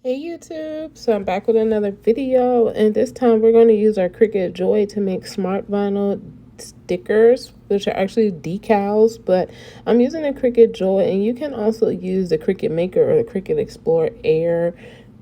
Hey YouTube, so I'm back with another video, and this time we're going to use our Cricut Joy to make smart vinyl stickers, which are actually decals, but I'm using the Cricut Joy, and you can also use the Cricut Maker or the Cricut Explorer Air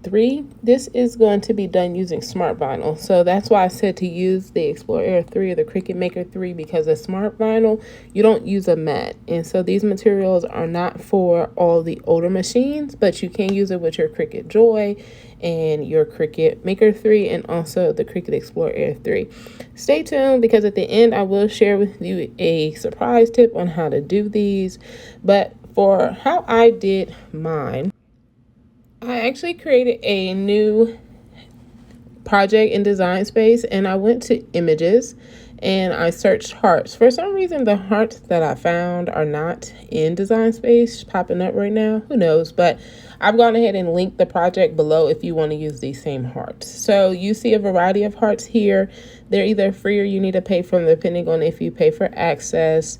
3. This is going to be done using smart vinyl, so that's why I said to use the Explorer Air 3 or the Cricut Maker 3, because the smart vinyl, you don't use a mat, and so these materials are not for all the older machines, but you can use it with your Cricut Joy and your Cricut Maker 3 and also the Cricut Explorer Air 3. Stay tuned, because at the end I will share with you a surprise tip on how to do these. But for how I did mine, I actually created a new project in Design Space, and I went to images and I searched hearts. For some reason, the hearts that I found are not in Design Space popping up right now. Who knows? But I've gone ahead and linked the project below if you want to use these same hearts. So you see a variety of hearts here. They're either free or you need to pay for them, depending on if you pay for access.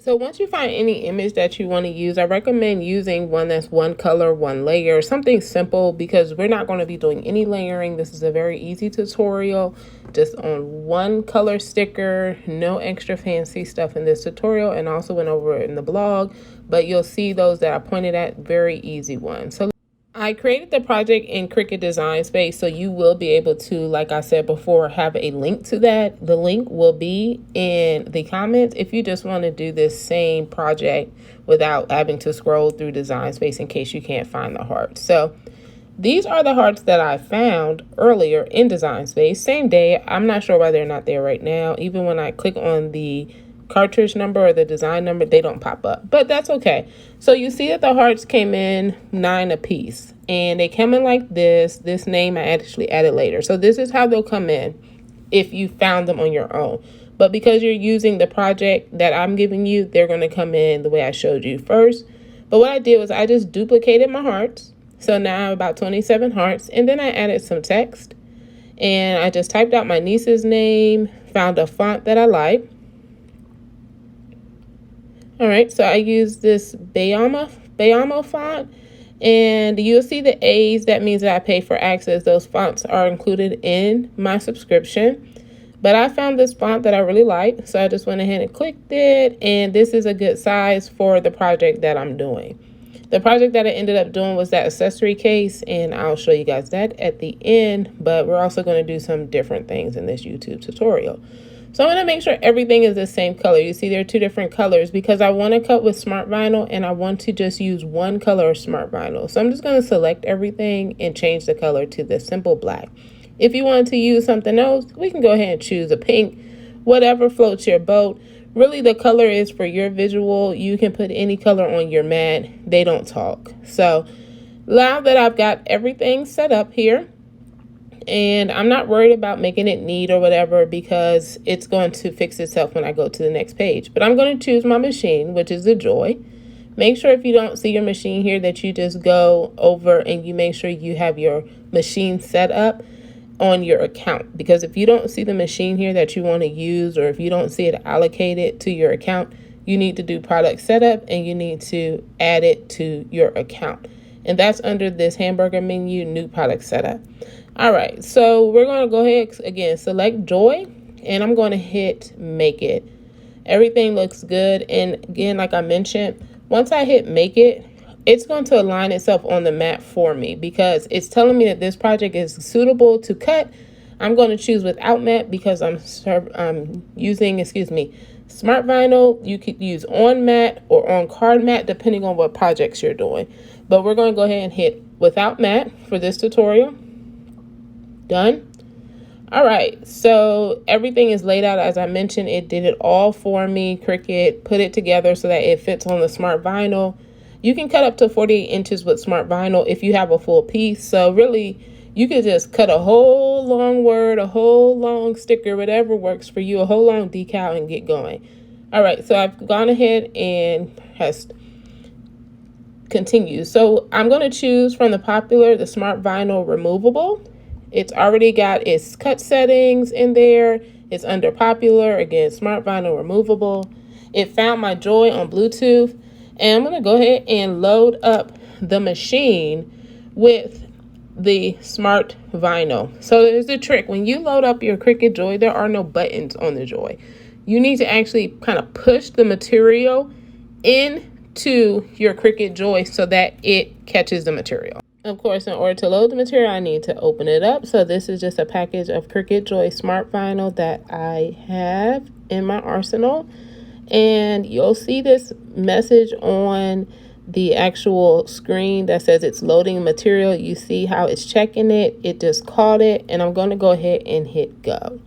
So once you find any image that you want to use, I recommend using one that's one color, one layer, something simple, because we're not going to be doing any layering. This is a very easy tutorial, just on one color sticker, no extra fancy stuff in this tutorial, and I also went over it in the blog, but you'll see those that I pointed at, very easy ones. So I created the project in Cricut Design Space, so you will be able to, like I said before, have a link to that. The link will be in the comments if you just want to do this same project without having to scroll through Design Space in case you can't find the hearts. So these are the hearts that I found earlier in Design Space. Same day. I'm not sure why they're not there right now. Even when I click on the cartridge number or the design number, they don't pop up, but that's okay. So you see that the hearts came in 9 a piece, and they come in like this name I actually added later. So this is how they'll come in if you found them on your own, but because you're using the project that I'm giving you, they're going to come in the way I showed you first. But what I did was I just duplicated my hearts, so now I have about 27 hearts, and then I added some text, and I just typed out my niece's name, found a font that I like. All right, so I use this Bayama font, and you'll see the A's. That means that I pay for access. Those fonts are included in my subscription. But I found this font that I really like, so I just went ahead and clicked it, and this is a good size for the project that I'm doing. The project that I ended up doing was that accessory case, and I'll show you guys that at the end, but we're also going to do some different things in this YouTube tutorial. So I'm going to make sure everything is the same color. You see there are two different colors because I want to cut with smart vinyl and I want to just use one color of smart vinyl. So I'm just going to select everything and change the color to the simple black. If you want to use something else, we can go ahead and choose a pink, whatever floats your boat. Really, the color is for your visual. You can put any color on your mat. They don't talk. So now that I've got everything set up here, and I'm not worried about making it neat or whatever because it's going to fix itself when I go to the next page. But I'm going to choose my machine, which is the Joy. Make sure if you don't see your machine here that you just go over and you make sure you have your machine set up on your account. Because if you don't see the machine here that you want to use, or if you don't see it allocated to your account, you need to do product setup and you need to add it to your account. And that's under this hamburger menu, new product setup. All right, so we're going to go ahead again, select Joy, and I'm going to hit Make It. Everything looks good. And again, like I mentioned, once I hit Make It, it's going to align itself on the mat for me because it's telling me that this project is suitable to cut. I'm going to choose without mat because I'm using, smart vinyl. You could use on mat or on card mat depending on what projects you're doing. But we're going to go ahead and hit without mat for this tutorial. Done. All right, so everything is laid out as I mentioned. It did it all for me. Cricut put it together so that it fits on the smart vinyl. You can cut up to 48 inches with smart vinyl if you have a full piece. So really, you could just cut a whole long word, a whole long sticker, whatever works for you, a whole long decal, and get going. All right, so I've gone ahead and has continued. So I'm going to choose from the popular, the smart vinyl removable. It's already got its cut settings in there. It's under popular, again, smart vinyl removable. It found my Joy on Bluetooth. And I'm going to go ahead and load up the machine with the smart vinyl. So there's the trick. When you load up your Cricut Joy, there are no buttons on the Joy. You need to actually kind of push the material into your Cricut Joy so that it catches the material. Of course, in order to load the material, I need to open it up. So this is just a package of Cricut Joy Smart Vinyl that I have in my arsenal. And you'll see this message on the actual screen that says it's loading material. You see how it's checking it. It just caught it, and I'm going to go ahead and hit go.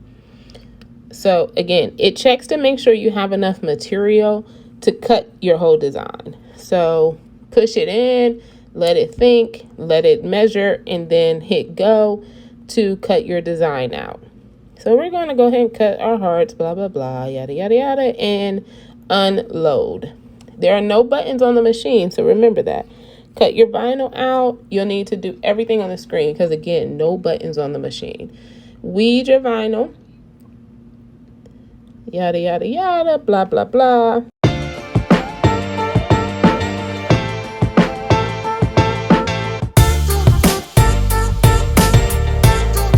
So again, it checks to make sure you have enough material to cut your whole design. So push it in, let it think, let it measure, and then hit go to cut your design out. So we're going to go ahead and cut our hearts, blah, blah, blah, yada, yada, yada, and unload. There are no buttons on the machine, so remember that. Cut your vinyl out. You'll need to do everything on the screen because, again, no buttons on the machine. Weed your vinyl. Yada, yada, yada, blah, blah, blah.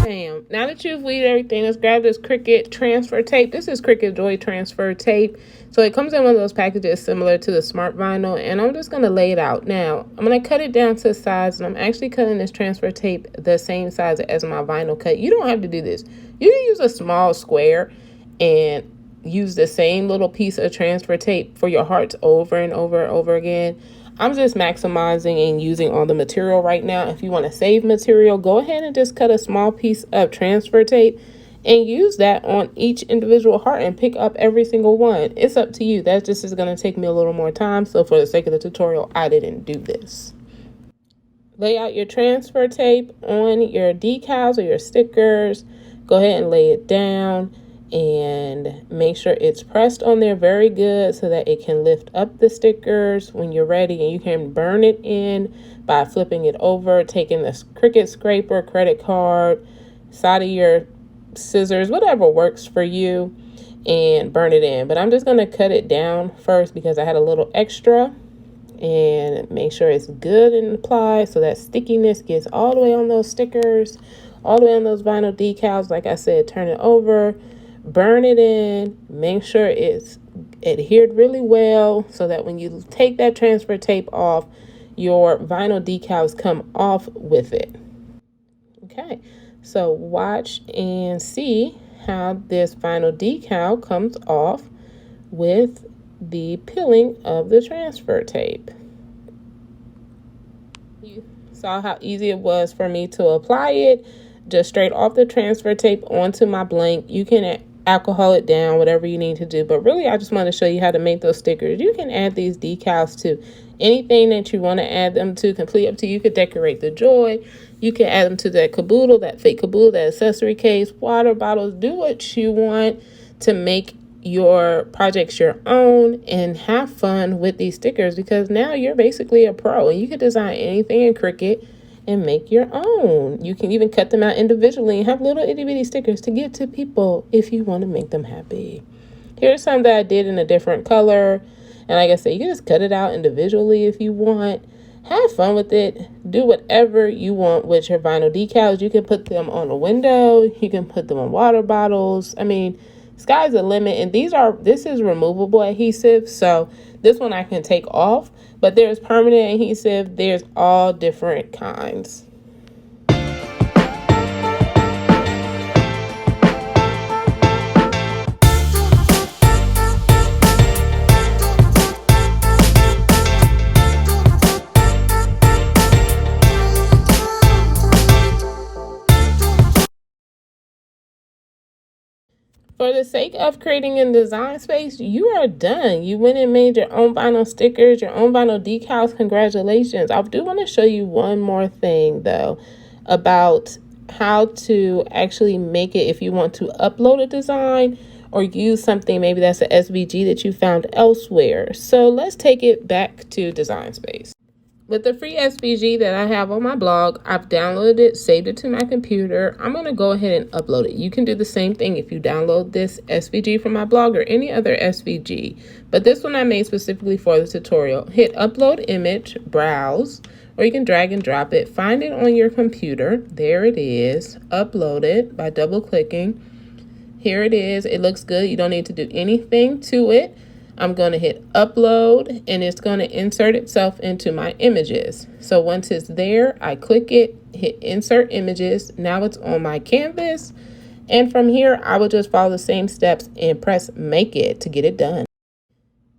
Bam. Now that you've weeded everything, let's grab this Cricut transfer tape. This is Cricut Joy transfer tape. So it comes in one of those packages similar to the Smart Vinyl, and I'm just going to lay it out. Now, I'm going to cut it down to size, and I'm actually cutting this transfer tape the same size as my vinyl cut. You don't have to do this. You can use a small square and use the same little piece of transfer tape for your hearts over and over and over again. I'm just maximizing and using all the material right now. If you want to save material, go ahead and just cut a small piece of transfer tape and use that on each individual heart and pick up every single one. It's up to you. That just is going to take me a little more time. So for the sake of the tutorial, I didn't do this. Lay out your transfer tape on your decals or your stickers. Go ahead and lay it down and make sure it's pressed on there very good so that it can lift up the stickers when you're ready, and you can burn it in by flipping it over, taking the Cricut scraper, credit card, side of your scissors, whatever works for you, and burn it in. But I'm just going to cut it down first because I had a little extra, and make sure it's good and applied so that stickiness gets all the way on those stickers, all the way on those vinyl decals. Like I said, turn it over, burn it in, make sure it's adhered really well so that when you take that transfer tape off, your vinyl decals come off with it. Okay, so watch and see how this vinyl decal comes off with the peeling of the transfer tape. You saw how easy it was for me to apply it, just straight off the transfer tape onto my blank. You can alcohol it down, whatever you need to do, but really I just want to show you how to make those stickers. You can add these decals to anything that you want to add them to, completely up to you. You could decorate the Joy, you can add them to that caboodle, that fake caboodle, that accessory case, water bottles. Do what you want to make your projects your own and have fun with these stickers, because now you're basically a pro and you can design anything in Cricut and make your own. You can even cut them out individually and have little itty bitty stickers to give to people if you want to make them happy. Here's some that I did in a different color. And like I said, you can just cut it out individually if you want. Have fun with it. Do whatever you want with your vinyl decals. You can put them on a window. You can put them on water bottles. I mean, sky's the limit. And this is removable adhesive. So this one I can take off. But there's permanent adhesive. There's all different kinds. For the sake of creating a design space, you are done. You went and made your own vinyl stickers, your own vinyl decals. Congratulations. I do want to show you one more thing, though, about how to actually make it if you want to upload a design or use something, maybe that's an SVG that you found elsewhere. So let's take it back to Design Space. With the free SVG that I have on my blog, I've downloaded it, saved it to my computer. I'm going to go ahead and upload it. You can do the same thing if you download this SVG from my blog or any other SVG. But this one I made specifically for the tutorial. Hit upload image, browse, or you can drag and drop it. Find it on your computer. There it is. Upload it by double clicking. Here it is. It looks good. You don't need to do anything to it. I'm going to hit upload and it's going to insert itself into my images. So once it's there, I click it, hit insert images. Now it's on my canvas. And from here, I will just follow the same steps and press make it to get it done.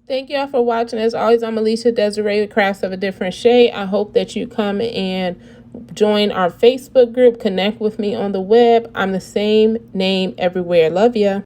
Thank y'all for watching. As always, I'm Alicia Desiree with Crafts of a Different Shade. I hope that you come and join our Facebook group, connect with me on the web. I'm the same name everywhere. Love ya.